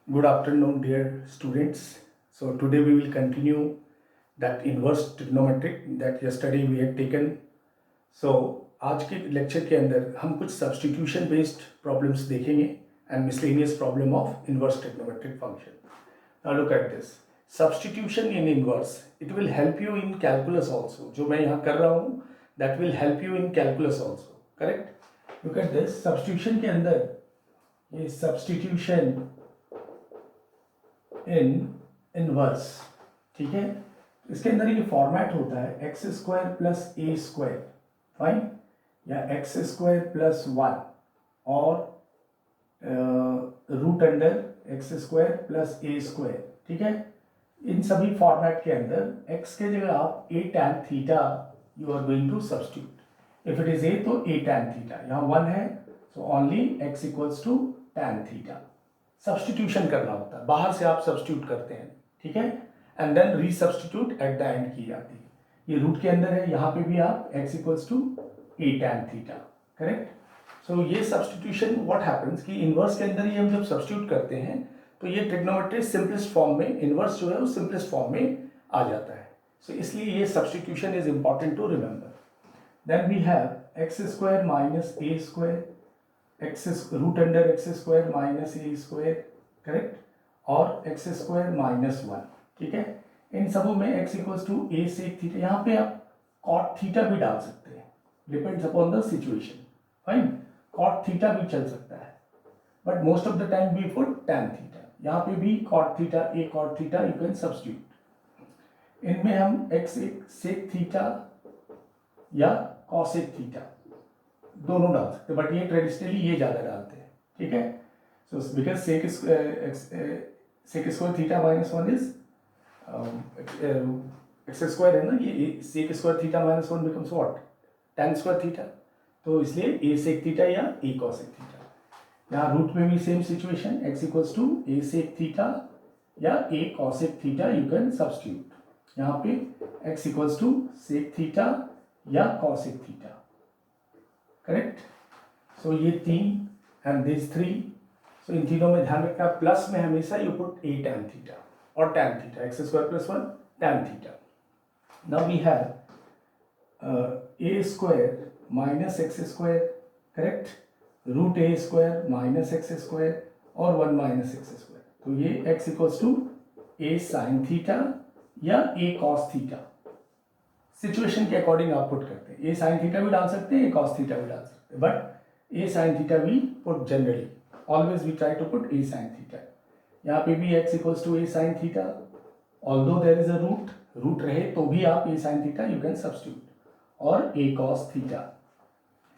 Good afternoon, dear students. So today we will continue that inverse trigonometric that yesterday we had taken. So आज के lecture के अंदर हम कुछ substitution based problems देखेंगे and miscellaneous problem of inverse trigonometric function. Now look at this. Substitution in inverse, it will help you in calculus also. जो मैं यहाँ कर रहा हूँ that will help you in calculus also. Correct? Look at this. Substitution के अंदर ये substitution इन inverse, ठीक है. इसके अंदर ये फॉर्मेट होता है x square plus a square, fine, या एक्स स्क्वायर प्लस वन और root under x square plus a square, ठीक है. इन सभी फॉर्मेट के अंदर एक्स के जगह आप a tan theta you are going to substitute. If it is a तो ए टैन थीटा, यहाँ वन है so only x equals to tan theta. Substitution करना होता है, बाहर से आप सब्स्टिट्यूट करते हैं, ठीक है, and then resubstitute at the end की जाती है. ये रूट के अंदर है, यहाँ पे भी आप x equals to a tan theta, correct. So ये सब्स्टिट्यूशन व्हाट हैपेंस कि इनवर्स के अंदर ही हम जब सब्स्टिट्यूट करते हैं तो ये ट्रिग्नोमेट्री सिंपलेस्ट फॉर्म में, इनवर्स जो है वो सिंपलेस्ट फॉर्म में आ जाता है. सो इसलिए ये substitution is important to remember. Then we have x square minus a square, x root under x square minus a square, correct, और एक्स स्क्वायर माइनस वन, ठीक है. इन सबों में x equals to a sec theta, यहाँ पे आप cot theta भी डाल सकते हैं, depends upon the situation, fine. Cot theta भी चल सकता है but most of the time we put tan theta. यहाँ पे भी cot theta, a cot theta you can substitute. इनमें हम एक्स सेक थीटा या कॉसेक थीटा दोनों डाल सकते हैं, बट ये ट्रेडिशनली ये ज़्यादा डालते हैं, ठीक है. So because sec square theta minus one is x square है ना, ये sec square theta minus one becomes what, tan square theta. तो इसलिए ए सेक थीटा या ए कॉसेक थीटा. यहाँ रूट में भी same situation, x equals to a sec theta या a cosec theta you can substitute. यहाँ पे x equals to sec theta या कॉसेक थीटा, करेक्ट. सो ये तीन एंड दिस थ्री. सो इन तीनों में ध्यान रखना, प्लस में हमेशा you put a tan theta और tan theta, x square plus one tan theta. Now we have a square minus x square, correct, root a square minus x square और one minus x square. तो ये x equals to a sine theta या a cos theta, situation के according आप put करते हैं. ए sine theta भी डाल सकते हैं, ए कॉस थीटा भी डाल सकते हैं, बट ए साइन थीटा भी put generally, always we try to put a sine theta. यहाँ पे भी x equals to a sine theta, although there is a root, root रहे तो भी आप a sine theta you can substitute, और a cos theta.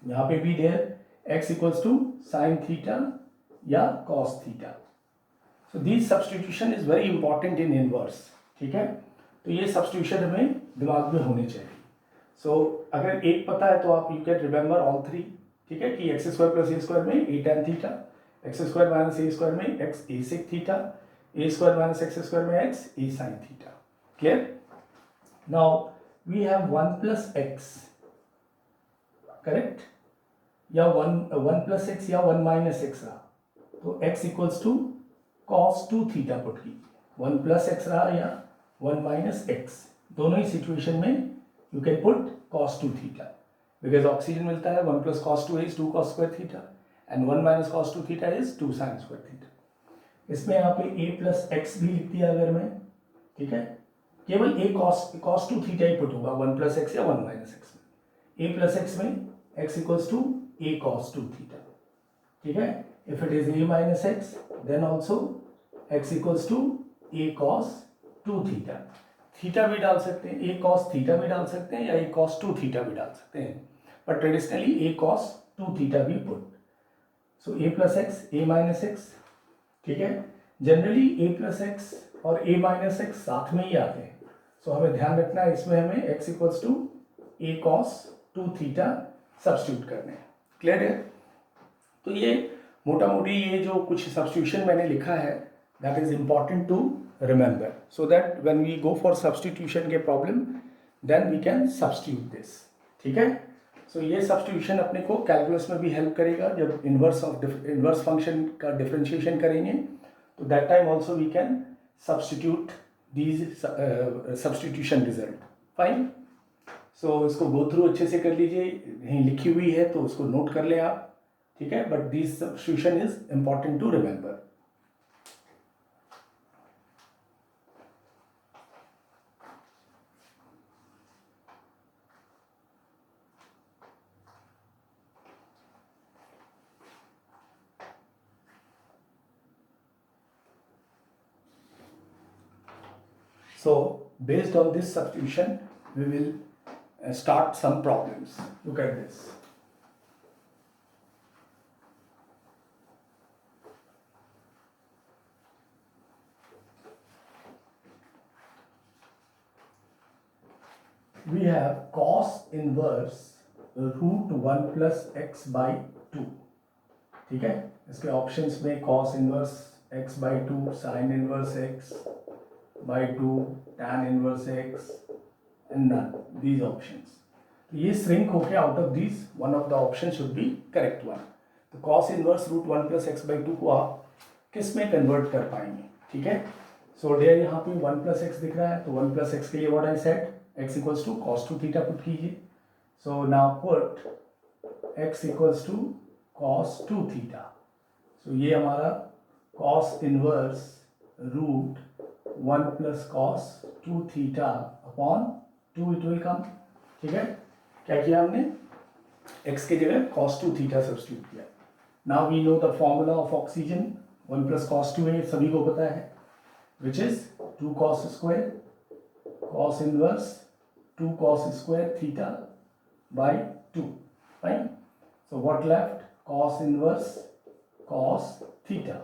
यहाँ पे भी there x equals to sine theta या cos theta. So this substitution is very important in inverse, ठीक है. तो ये सब्स्टिट्यूशन हमें दिमाग में होने चाहिए. सो अगर एक पता है तो आप you can remember all three, ठीक है, कि x square plus a square में a tan theta, x square minus a square में x a sec theta, a square minus x square में x a sine theta. Clear. Now we have one plus x, correct, या one plus x या one minus x रहा तो x equals to cos two theta put कीजिए. One plus x रहा या one minus x, दोनों ही situation में you can put cos two theta, because oxygen मिलता है one plus cos two is two cos square theta and one minus cos two theta is two sine square theta. इसमें यहाँ पे ए plus x भी लिख दिया अगर मैं, ठीक है, केवल ए कॉस टू थीटा ही पुट होगा वन प्लस एक्स या वन माइनस एक्स में. ए प्लस एक्स में x equals to a cos two theta, ठीक है. If it is a minus x then also x equals to a cos two theta. Theta भी डाल सकते हैं, ए cos theta भी डाल सकते हैं या ए कॉस टू थीटा भी डाल सकते हैं, but traditionally A cos two theta भी पुट. सो ए प्लस एक्स, ए माइनस एक्स, ठीक है. जनरली ए प्लस एक्स और ए माइनस एक्स साथ में ही आते हैं. सो हमें ध्यान रखना है, इसमें हमें x equals to a cos two theta substitute करने हैं. क्लियर है. तो ये मोटा मोटी ये जो कुछ सब्स्टिट्यूशन मैंने लिखा है that is important to remember so that when we go for substitution के problem then we can substitute this, ठीक है. सो ये सब्स्टिट्यूशन अपने को कैलकुलस में भी हेल्प करेगा. जब इनवर्स फंक्शन का डिफरेंशिएशन करेंगे तो that time also we can substitute these substitution result. Fine. So इसको गो थ्रू अच्छे से कर लीजिए, यहीं लिखी हुई है तो उसको नोट कर लें आप. ठीक है, but this substitution is important to remember. So based on this substitution, we will start some problems. Look at this. We have cos inverse root 1 plus x by 2. ठीक है, इसके ऑप्शंस में cos inverse x by 2, sin inverse x by 2, tan inverse x, and none. These options. ये shrink होके out of these one of the options should be correct one. तो cos inverse root 1 plus x by 2 को आप किस में convert कर पाएंगे? ठीक है. So there यहाँ पे 1 plus x दिख रहा है, तो 1 plus x के लिए what I said, x equals to cos 2 theta put कीजिए. So now put x equals to cos 2 theta. So ये हमारा cos inverse root 1 plus cos 2 theta upon 2 it will come. ठीक है, क्या किया हमने, x के जगह cos 2 theta सब्स्टिट्यूट किया. Now we know the formula of oxygen, 1 plus cos 2 है, सभी को पता है, which is 2 cos square cos inverse 2 cos square theta by 2. Fine. So what left, cos inverse cos theta.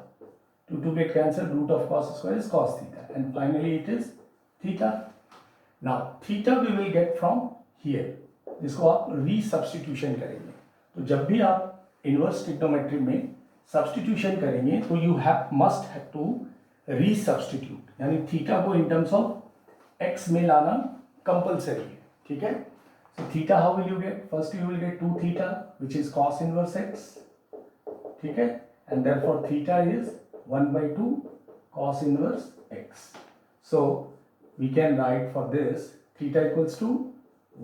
2 get cancelled, root of cos square is cos theta, and finally it is theta. Now theta we will get from here, जिसको आप रीसब्स्टिट्यूशन करेंगे. तो जब भी आप inverse trigonometry में substitution करेंगे तो you must have to resubstitute, यानी थीटा को इन टर्म्स ऑफ एक्स में लाना कंपल्सरी है. ठीक है. So theta how will you get, first you will get 2 theta which is cos inverse x. ठीक है, and therefore theta is 1 by 2 cos inverse x. So we can write for this theta equals to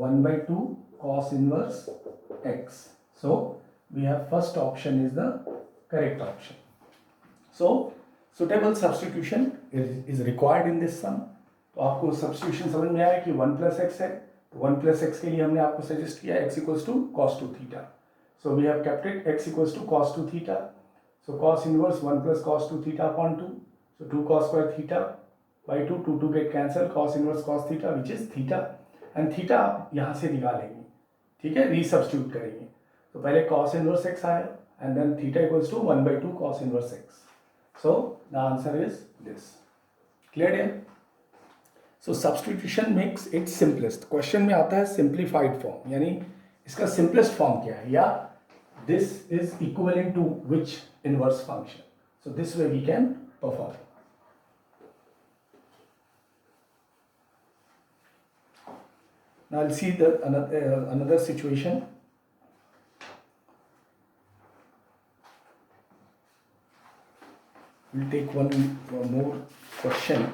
1 by 2 cos inverse x. So we have first option is the correct option. So suitable substitution is required in this sum. तो आपको substitution समझ में आया कि 1 plus x है, तो 1 plus x के लिए हमने आपको सजेस्ट किया x equals to cos 2 theta. So we have kept it x equals to cos 2 theta. So cos inverse 1 plus cos 2 theta upon 2. So 2 cos square theta by 2, 2 get cancelled, cos inverse cos theta which is theta. And theta आप यहाँ से निकालेंगे. ठीक है, resubstitute करेंगे. तो पहले cos inverse x आया and then theta equals to 1 by 2 cos inverse x. So the answer is this. Clear here? So substitution makes it simplest. Question में आता है simplified form, यानी इसका simplest form क्या है, या this is equivalent to which inverse function. So this way we can perform. Now I'll see the another situation. We'll take one more question.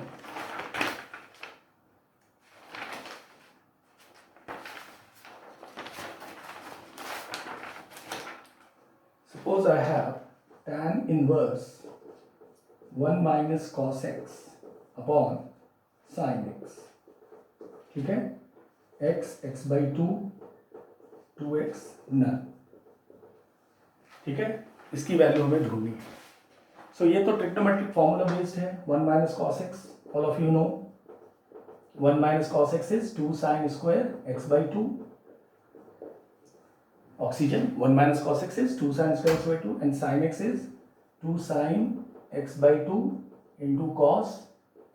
Suppose I have tan inverse 1 minus cos x upon sin x. ठीक है, x by 2, 2x none. ठीक है, इसकी value हमें ढूंढनी है. So ये तो ट्रिग्नोमेट्रिक फॉर्मूला बेस्ड है. 1 minus cos x, all of you know 1 minus cos x is 2 sin square x by 2. Oxygen 1 minus cos x is 2 sin square x by 2, and sin x is 2 sin x by 2 into cos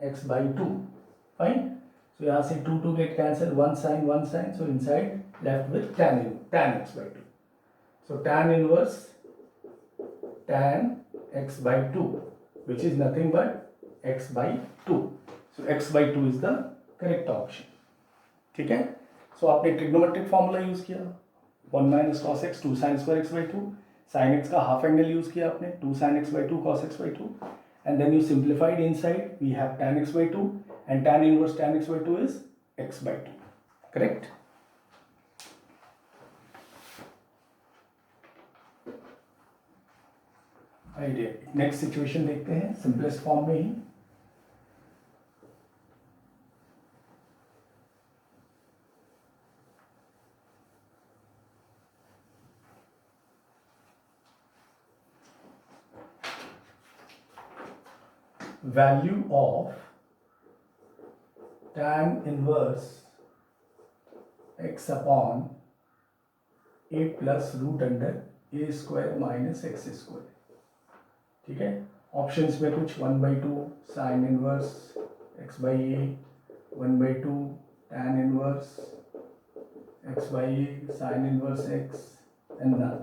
x by 2. Fine. So यहाँ से 2 get cancelled, 1 sin, so inside left with tan x by 2. So tan inverse tan x by 2, which is nothing but x by 2. So x by 2 is the correct option. ठीक है. So आपने trigonometric formula use किया, 1 minus cos x 2 sin square x by 2, sin x का half angle use किया आपने, 2 sin x by 2 cos x by 2, and then you simplified inside, we have tan x by 2, and tan inverse tan x by 2 is x by 2, correct? Idea next situation देखते हैं simplest form में ही. Value of tan inverse x upon a plus root under a square minus x square. ठीक है, options में कुछ 1/2 sine inverse x by a, 1/2 tan inverse x by a, sine inverse x, and none.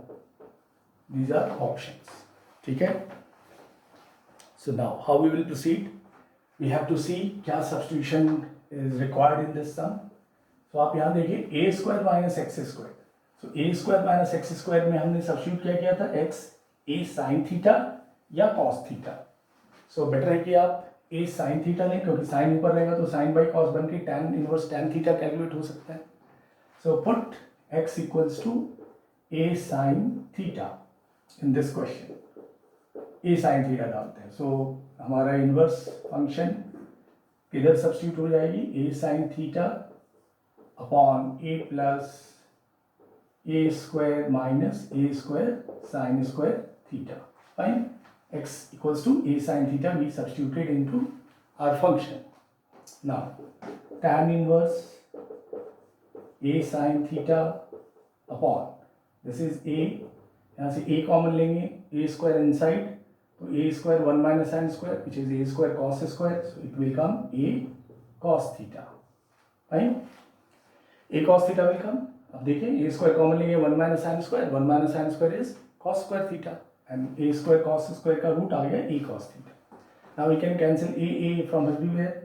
These are options. ठीक है. So now how we will proceed? We have to see क्या substitution is required in this sum. So आप यहाँ देखिए a square minus x square. So a square minus x square में हमने substitute क्या किया था x a sin theta या cos theta. So better है कि आप a sin theta लें क्योंकि sin ऊपर रहेगा तो sin by cos बन के tan inverse tan theta calculate हो सकता है. So put x equals to a sin theta in this question. A sine theta डालते हैं. सो हमारा इन्वर्स फंक्शन किधर सब्स्टिट्यूट हो जाएगी? A sine theta upon a plus a square minus a square sine square theta. Fine. X equals to a sine theta we substituted into our function. Now tan inverse a sine theta upon this is a, यहाँ से a common लेंगे, a square inside, तो a square 1 minus sin square which is a square cos square, so it will come a cos theta. Fine. a cos theta will come. अब देखिए a square common लेंगे, 1 minus sin square, 1 minus sin square is cos square theta, and a square cos square का root आ गया a cos theta. Now we can cancel a from everywhere,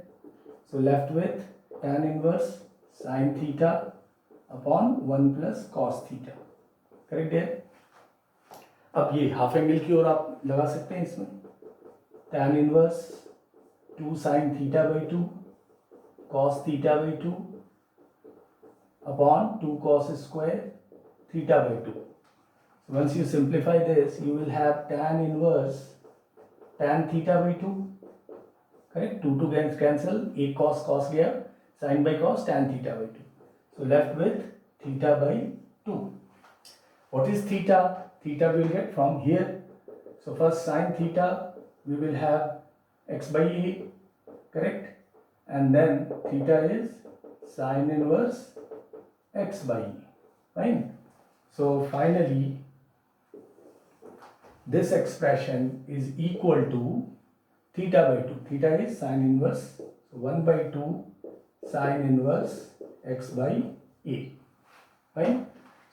so left with tan inverse sin theta upon 1 plus cos theta. Correct there? अब ये half angle की ओर आप लगा सकते हैं इसमें. tan inverse 2 sine theta by 2 cos theta by 2 upon 2 cos square theta by 2. Once you simplify this you will have tan inverse tan theta by 2. Correct. 2 cancel, एक cos गया, sine by cos tan theta by 2. So left with theta by 2. What is theta? Theta we will get from here. So first sin theta we will have x by a, correct, and then theta is sin inverse x by a. Fine. So finally this expression is equal to theta by 2. Theta is sin inverse, so 1/2 sin inverse x by a. Fine.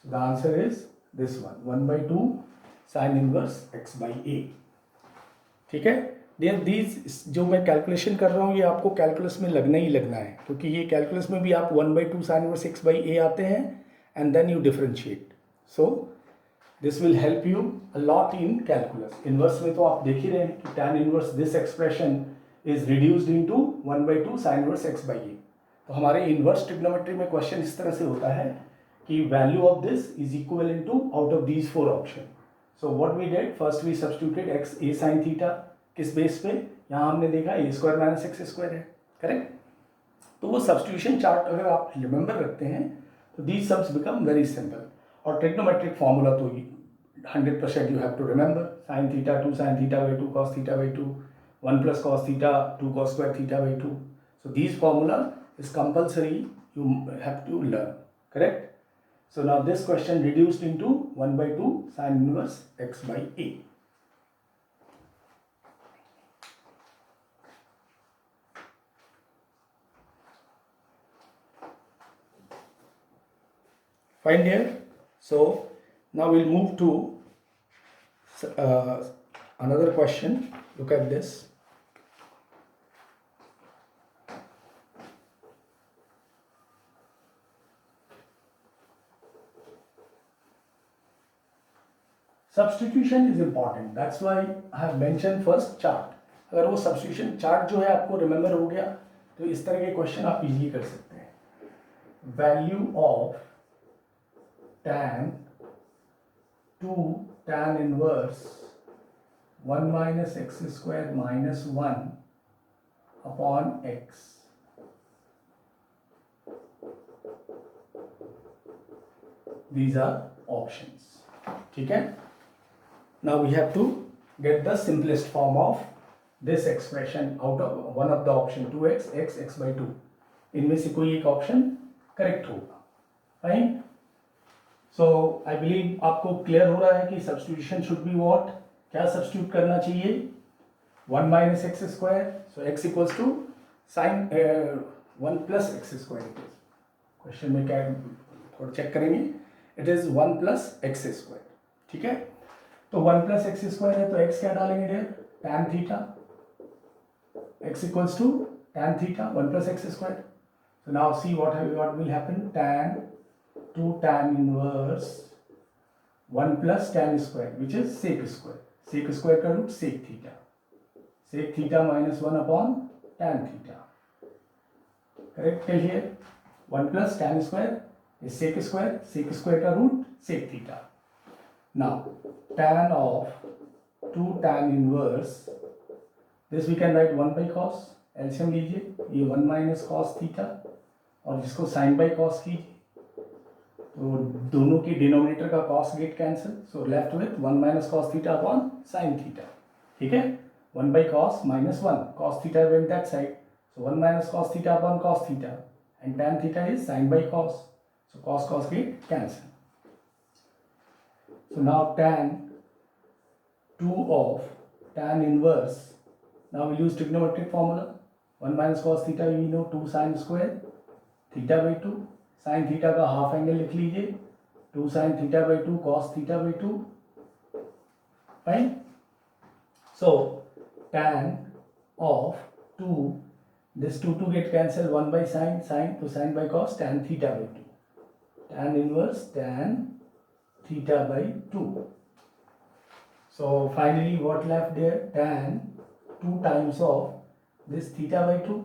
So the answer is this one, 1/2 sin inverse x by a. ठीक है. There these जो मैं calculation कर रहा हूँ ये आपको calculus में लगना ही लगना है, क्योंकि ये कैलकुलस में भी आप 1/2 sin inverse x by a आते हैं and then you differentiate. So this will help you a lot in calculus. Inverse में तो आप देख ही रहे हैं कि tan inverse this expression is reduced into 1/2 sin inverse x by a. तो हमारे इनवर्स ट्रिग्नोमेट्री में क्वेश्चन इस तरह से होता है कि value of this is equivalent to out of these 4 option. So what we did, first we substituted x a sine theta. किस बेस पे? यहाँ हमने देखा a square minus x square है, करेक्ट. तो वो सब्स्टिट्यूशन चार्ट अगर आप रिमेंबर रखते हैं तो these sums become very simple. और ट्रिग्नोमेट्रिक फॉर्मूला तो 100% you have to remember. Sine theta 2 sine theta by 2 cos theta by 2, 1 plus cos theta 2 cos square theta by 2. So these formula is compulsory, you have to learn, correct. So now this question reduced into 1/2 sin inverse x by a. Fine here. So now we'll move to another question. Look at this. Substitution is important. That's why I have mentioned first chart. अगर वो substitution chart जो है आपको remember हो गया तो इस तरह के क्वेश्चन आप इजीली कर सकते हैं. Value of tan 2 tan inverse 1 minus x square minus 1 upon x. These are options. ठीक है. Now we have to get the simplest form of this expression out of one of the option 2x x by 2. इनमें से कोई एक option correct होगा. Fine. So I believe आपको clear हो रहा है कि substitution should be what? क्या सब्स्टिट्यूट करना चाहिए? 1 minus x square. So x equals to sin 1 plus x square. Question में क्या थोड़ा चेक करेंगे. It is 1 plus x square. ठीक है. तो 1 plus x square है तो x क्या डालेंगे dear? tan theta. x equals to tan theta 1 plus x square. So now see what will happen. Tan 2 tan inverse 1 plus tan square which is sec square. Sec square का root sec theta. Sec theta minus 1 upon tan theta. Correct till here. 1 plus tan square is sec square. Sec square का root sec theta. Now tan of 2 tan inverse, this we can write 1 by cos. एल्शियम लीजिए, ये 1 minus cos theta और जिसको sin by cos कीजिए तो दोनों की denominator का cos get cancel. So left with 1 minus cos theta upon sin theta. ठीक है. 1 by cos minus 1. Cos theta went that side. So 1 minus cos theta upon cos theta. And tan theta is sin by cos. So cos get cancel. So now tan 2 of tan inverse. Now we use trigonometric formula. 1 minus cos theta we know 2 sin square theta by 2. Sin theta का half angle लिख लीजिए. 2 sin theta by 2 cos theta by 2. Fine. So tan of 2, this 2 get cancel 1 by sin to sin by cos tan theta by 2. Tan inverse tan theta by 2. So finally what left there? Tan 2 times of this theta by 2.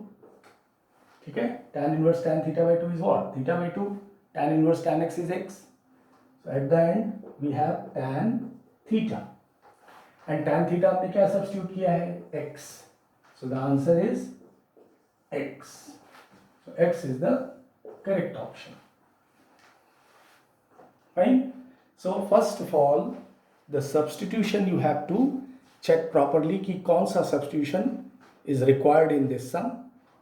ठीक है. tan inverse tan theta by 2 is what? Theta by 2. Tan inverse tan x is x. So at the end we have tan theta. And tan theta हमने क्या substitute किया है? x. So the answer is x. So x is the correct option. Fine. So first of all, the substitution you have to check properly कि कौन सा substitution is required in this sum.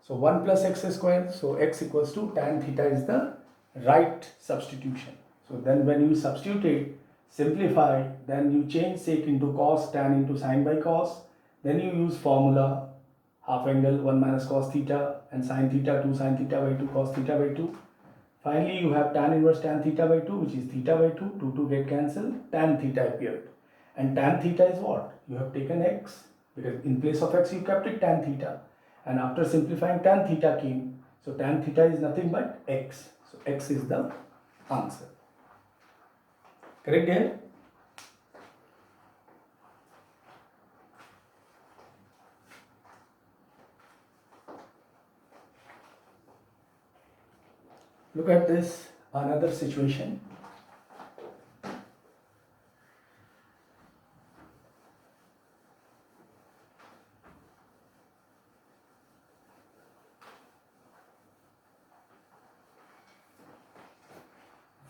So 1 plus x square. So x equals to tan theta is the right substitution. So then when you substitute it, simplify, then you change sec into cos, tan into sin by cos. Then you use formula half angle 1 minus cos theta and sin theta 2 sin theta by 2 cos theta by 2. Finally you have tan inverse tan theta by 2 which is theta by 2. 2 get cancelled. Tan theta appeared. And tan theta is what? You have taken x because in place of x you kept it tan theta. And after simplifying tan theta came. So tan theta is nothing but x. So x is the answer. Correct here? Look at this another situation.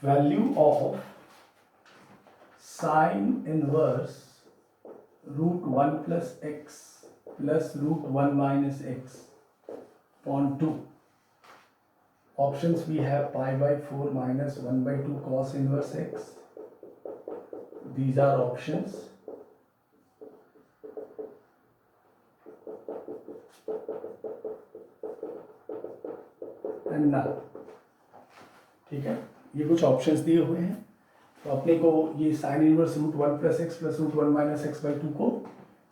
Value of sin inverse root 1 plus x plus root 1 minus x upon 2. Options we have pi by 4 minus 1 by 2 cos inverse x. These are options. And none. ठीक है. ये कुछ options दिए हुए हैं तो अपने को ये sine inverse root 1 plus x plus root 1 minus x by 2 को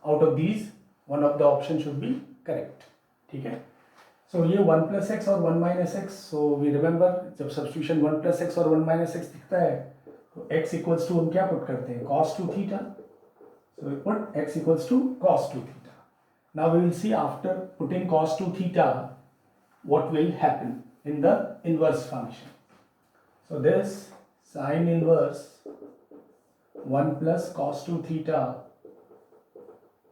out of these one of the option should be correct. ठीक है. सो ये 1 प्लस एक्स और 1 minus x. So we remember जब सब्स्टिट्यूशन 1 प्लस एक्स और 1 minus x दिखता है तो x इक्वल्स टू हम क्या पुट करते हैं? cos 2 theta. So we put x equals to cos 2 theta. Now we will see after putting cos 2 theta what will happen in the inverse function. So this sine inverse 1 plus cos 2 theta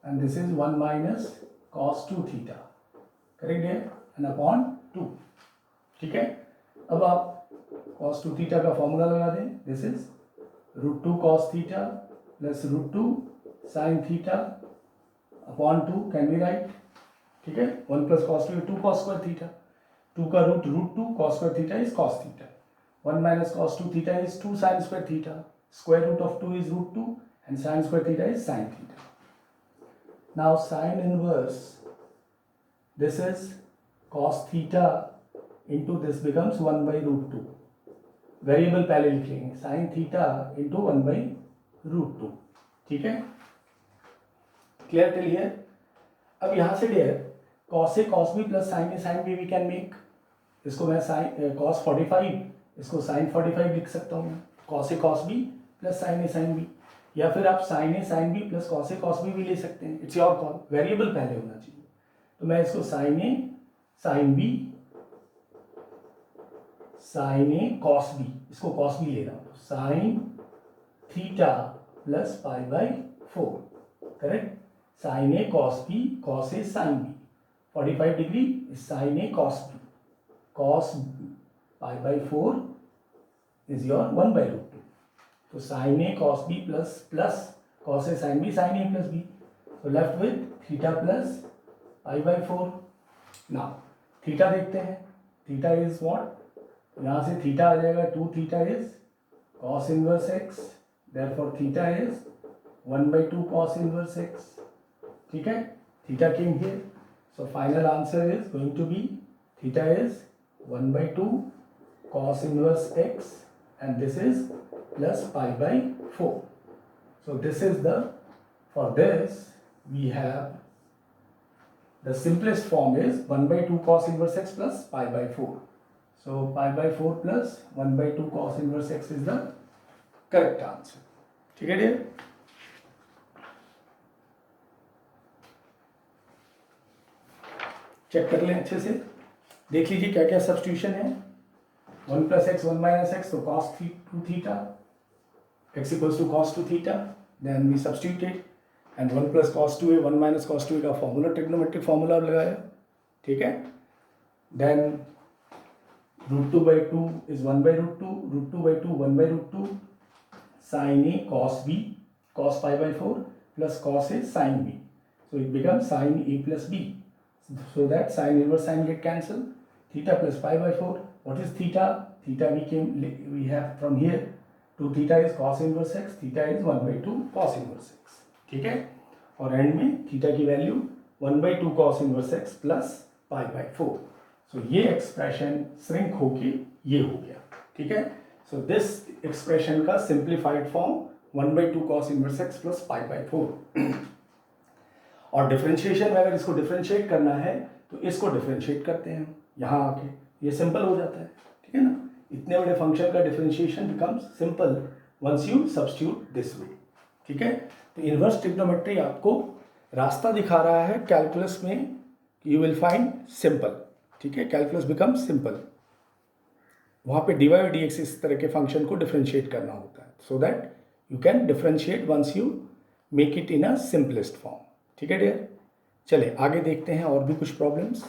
and this is 1 minus cos 2 theta, correct है, and upon 2. ठीक है, अब आप cos 2 theta का formula लगा दें. This is √2 cos theta plus √2 sin theta upon 2 can be right. ठीक है, 1 plus cos 2 2 cos square theta, 2 का root √2 cos square theta is cos theta, 1 minus cos 2 theta is 2 sin square theta, square root of 2 is √2 and sin square theta is sin theta. Now sin inverse, this is cos theta into this becomes 1 by √2. Variable पहले लिख लेंगे, sin theta into 1 by √2. ठीक है, clear till here. अब यहाँ से dear cos A cos B प्लस sin A sin B we can make. इसको मैं sin cos 45 इसको sin 45 लिख सकता हूँ. cos A cos B प्लस sin A sin B, या फिर आप sin A sin B plus cos A cos B भी ले सकते हैं. इट्स योर कॉल, वेरिएबल पहले होना चाहिए. तो मैं इसको sin A sin B sin A cos B, इसको cos B ले रहा हूँ. sin theta plus pi by 4, correct. sin A cos B cos A sin B 45 degree sin A cos B cos pi by 4 is your 1 by √2. तो sin A cos B plus cos A sin B sin A plus B. So left with theta plus pi by 4. Now theta देखते हैं. theta is what? यहाँ से theta आ जाएगा 2 theta is cos inverse x. Therefore theta is 1 by 2 cos inverse x. ठीक है, theta came here. So final answer is going to be theta is 1 by 2 cos inverse x and this is plus pi by 4. So this is the, for this we have the simplest form is 1 by 2 cos inverse x plus pi by 4. So pi by 4 plus 1 by 2 cos inverse x is the correct answer. ठीक है dear. Check कर लें अच्छे से, देख लीजिए क्या क्या सब्स्टिट्यूशन है. 1 plus x 1 minus x, so cos 2 theta, x equals to cos 2 theta, then we substitute it and 1 plus cos 2a 1 minus cos 2a का फॉर्मूला ट्रिग्नोमेट्रिक फॉर्मूला लगाया. ठीक है, then √2 by 2 is 1 by √2, √2 by 2 1 by √2, sin A cos B cos pi by 4 plus cos A sin B, so it becomes sin A plus B. So that sin inverse sin get cancelled. Theta plus pi by 4. What is theta? Theta we have from here. 2 theta is cos inverse x. Theta is 1 by 2 cos inverse x. ठीक है, और and में theta की value 1 by 2 cos inverse x plus pi by 4. So ये expression shrink होके ये हो गया. ठीक है, सो दिस एक्सप्रेशन का simplified form 1 by 2 cos inverse x plus pi by 4. और डिफरेंशिएशन में अगर इसको डिफरेंशिएट करना है तो इसको डिफरेंशिएट करते हैं यहाँ आके, ये सिंपल हो जाता है. ठीक है ना, इतने बड़े फंक्शन का differentiation becomes simple once you substitute this way. ठीक है, तो इनवर्स ट्रिग्नोमेट्री आपको रास्ता दिखा रहा है कैलकुलस में, यू विल फाइंड सिंपल. ठीक है, कैलकुलस बिकम्स सिंपल. वहाँ पे dy और dx इस तरह के फंक्शन को डिफरेंशिएट करना होता है, so that you can differentiate once you make it in a simplest form. ठीक है डियर, चले आगे देखते हैं और भी कुछ प्रॉब्लम्स.